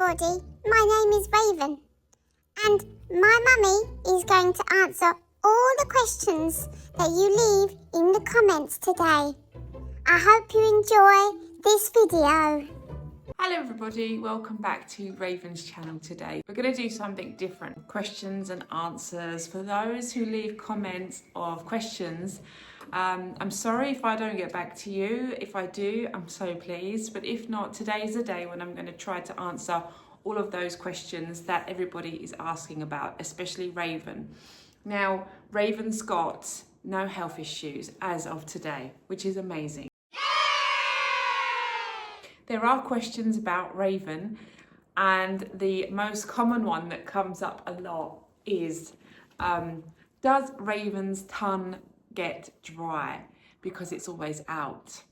everybody, my name is Raven and my mummy is going to answer all the questions that you leave in the comments today. I hope you enjoy this video. Hello everybody, welcome back to Raven's channel today. We're going to do something different, questions and answers. For those who leave comments of questions, I'm sorry if I don't get back to you. If I do, I'm so pleased. But if not, today is the day when I'm going to try to answer all of those questions that everybody is asking about, especially Raven. Now, Raven's got no health issues as of today, which is amazing. There are questions about Raven, and the most common one that comes up a lot is, does Raven's tongue get dry because it's always out?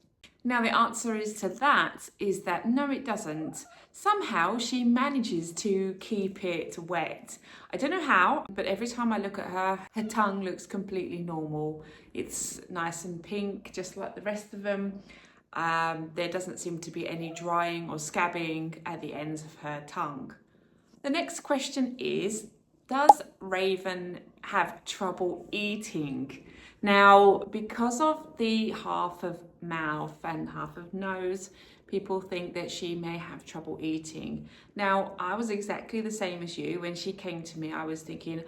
Now the answer is to that is that no, it doesn't. Somehow she manages to keep it wet. I don't know how, but every time I look at her, her tongue looks completely normal. It's nice and pink, just like the rest of them. There doesn't seem to be any drying or scabbing at the ends of her tongue. The next question is, does Raven have trouble eating? Now, because of the half of mouth and half of nose, people think that she may have trouble eating. Now, I was exactly the same as you. When she came to me, I was thinking,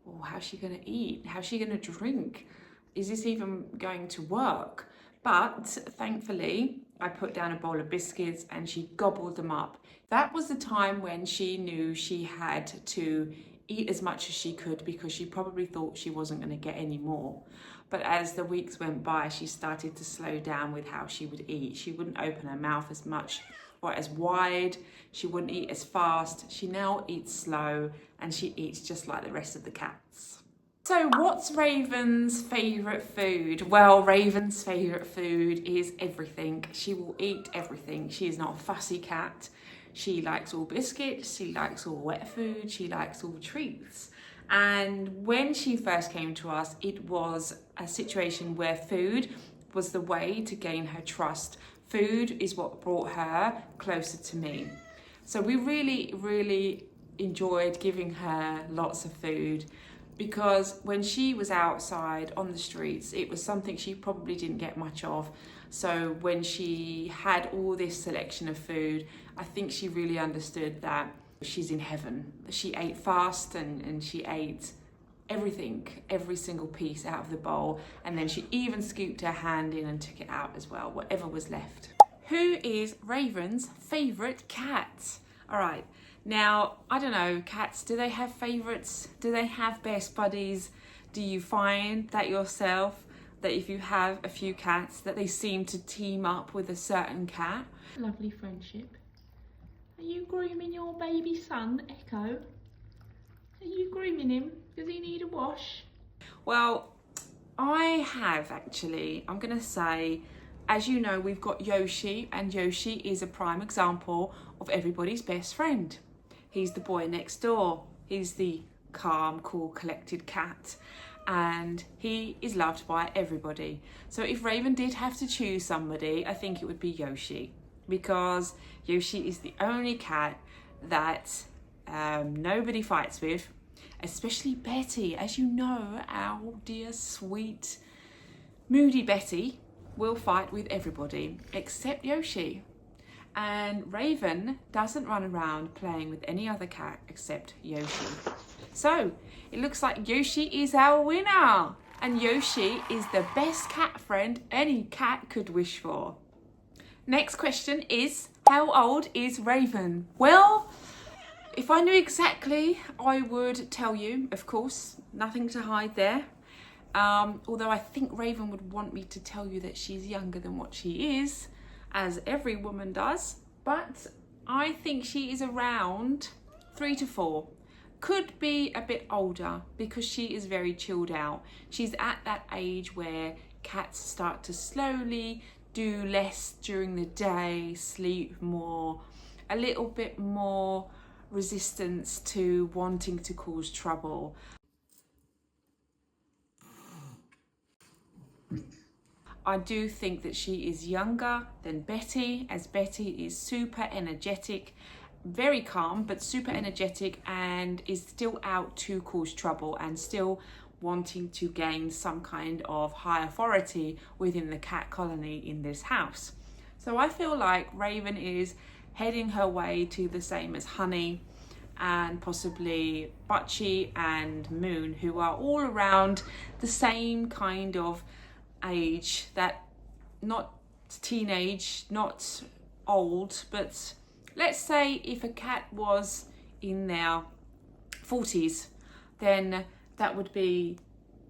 oh, how's she going to eat? How's she going to drink? Is this even going to work? But thankfully, I put down a bowl of biscuits and she gobbled them up. That was the time when she knew she had to eat as much as she could because she probably thought she wasn't going to get any more. But as the weeks went by, she started to slow down with how she would eat. She wouldn't open her mouth as much or as wide. She wouldn't eat as fast. She now eats slow and she eats just like the rest of the cats. So what's Raven's favourite food? Well, Raven's favourite food is everything. She will eat everything. She is not a fussy cat. She likes all biscuits, she likes all wet food, she likes all treats. And when she first came to us, it was a situation where food was the way to gain her trust. Food is what brought her closer to me. So we really enjoyed giving her lots of food, because when she was outside on the streets, it was something she probably didn't get much of. So when she had all this selection of food, I think she really understood that she's in heaven. She ate fast and she ate everything, every single piece out of the bowl. And then she even scooped her hand in and took it out as well, whatever was left. Who is Raven's favourite cat? All right. Now, I don't know, cats, do they have favourites? Do they have best buddies? Do you find that yourself, that if you have a few cats, that they seem to team up with a certain cat? Lovely friendship. Are you grooming your baby son, Echo? Are you grooming him? Does he need a wash? Well, I have actually. I'm going to say, as you know, we've got Yoshi, and Yoshi is a prime example of everybody's best friend. He's the boy next door. He's the calm, cool, collected cat. And he is loved by everybody. So if Raven did have to choose somebody, I think it would be Yoshi. Because Yoshi is the only cat that nobody fights with. Especially Betty. As you know, our dear, sweet, moody Betty will fight with everybody except Yoshi. And Raven doesn't run around playing with any other cat except Yoshi. So it looks like Yoshi is our winner. And Yoshi is the best cat friend any cat could wish for. Next question is, how old is Raven? Well, if I knew exactly, I would tell you, of course, nothing to hide there. Although I think Raven would want me to tell you that she's younger than what she is, as every woman does, but I think she is around 3 to 4. Could be a bit older because she is very chilled out. She's at that age where cats start to slowly do less during the day, sleep more, a little bit more resistance to wanting to cause trouble. I do think that she is younger than Betty, as Betty is super energetic very calm but super energetic and is still out to cause trouble and still wanting to gain some kind of high authority within the cat colony in this house. So I feel like Raven is heading her way to the same as Honey and possibly Butchie and Moon, who are all around the same kind of age, that not teenage, not old, but let's say if a cat was in their 40s, then that would be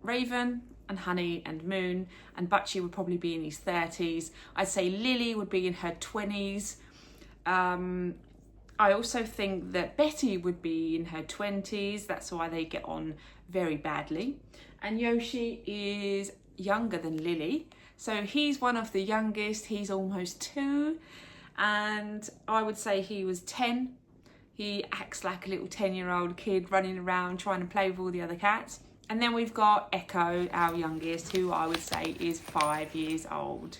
Raven and Honey and Moon, and Butchie would probably be in his 30s. I'd say Lily would be in her 20s. I also think that Betty would be in her 20s. That's why they get on very badly. And Yoshi is younger than Lily. So he's one of the youngest. He's almost 2. And I would say he was 10. He acts like a little 10-year-old kid running around trying to play with all the other cats. And then we've got Echo, our youngest, who I would say is 5 years old.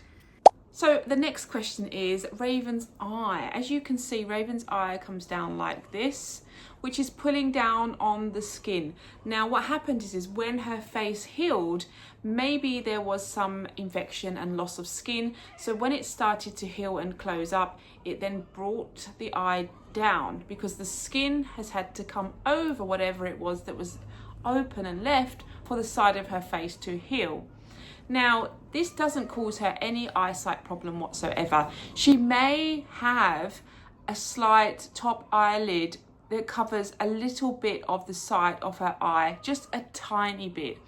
So the next question is Raven's eye. As you can see, Raven's eye comes down like this, which is pulling down on the skin. Now what happened is when her face healed, maybe there was some infection and loss of skin. So when it started to heal and close up, it then brought the eye down because the skin has had to come over whatever it was that was open and left for the side of her face to heal. Now, this doesn't cause her any eyesight problem whatsoever. She may have a slight top eyelid that covers a little bit of the side of her eye, just a tiny bit,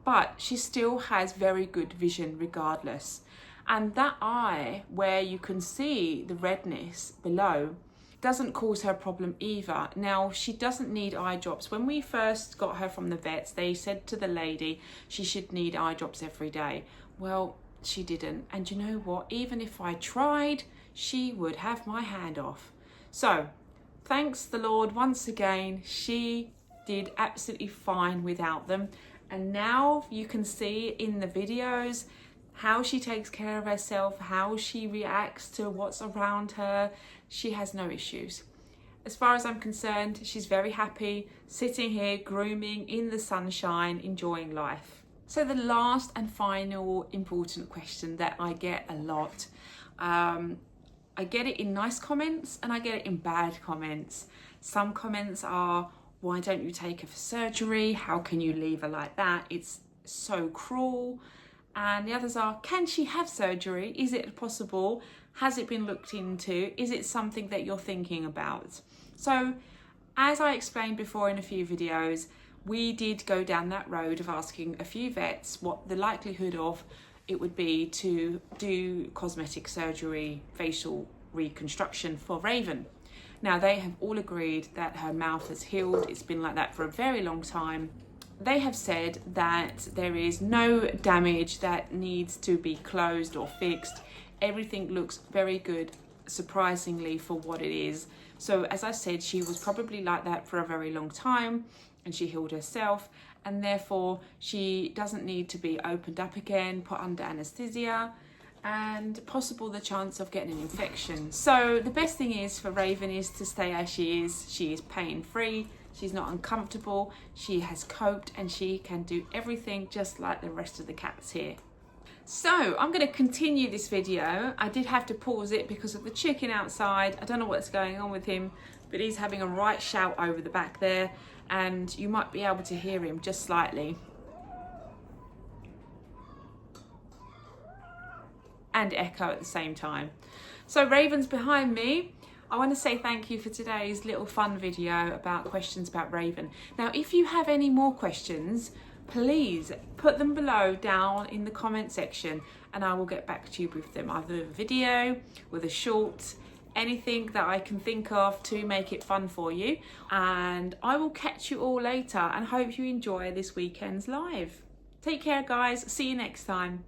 but she still has very good vision regardless. And that eye where you can see the redness below doesn't cause her problem either. Now, she doesn't need eye drops. When we first got her from the vets, they said to the lady she should need eye drops every day. Well, she didn't. And you know what? Even if I tried, she would have my hand off. So, thanks the Lord once again, she did absolutely fine without them. And now you can see in the videos how she takes care of herself, how she reacts to what's around her. She has no issues. As far as I'm concerned, she's very happy, sitting here, grooming in the sunshine, enjoying life. So the last and final important question that I get a lot, I get it in nice comments and I get it in bad comments. Some comments are, why don't you take her for surgery? How can you leave her like that? It's so cruel. And the others are, can she have surgery? Is it possible? Has it been looked into? Is it something that you're thinking about? So, as I explained before in a few videos, we did go down that road of asking a few vets what the likelihood of it would be to do cosmetic surgery, facial reconstruction for Raven. Now, they have all agreed that her mouth has healed. It's been like that for a very long time. They have said that there is no damage that needs to be closed or fixed. Everything looks very good, surprisingly, for what it is. So as I said, she was probably like that for a very long time and she healed herself, and therefore she doesn't need to be opened up again, put under anesthesia, and possible the chance of getting an infection. So the best thing is for Raven is to stay as she is. She is pain-free. She's not uncomfortable, she has coped, and she can do everything just like the rest of the cats here. So I'm going to continue this video. I did have to pause it because of the chicken outside. I don't know what's going on with him, but he's having a right shout over the back there, and you might be able to hear him just slightly. And Echo at the same time. So Raven's behind me. I want to say thank you for today's little fun video about questions about Raven. Now, if you have any more questions, please put them below down in the comment section and I will get back to you with them, either with a video, with a short, anything that I can think of to make it fun for you. And I will catch you all later and hope you enjoy this weekend's live. Take care, guys. See you next time.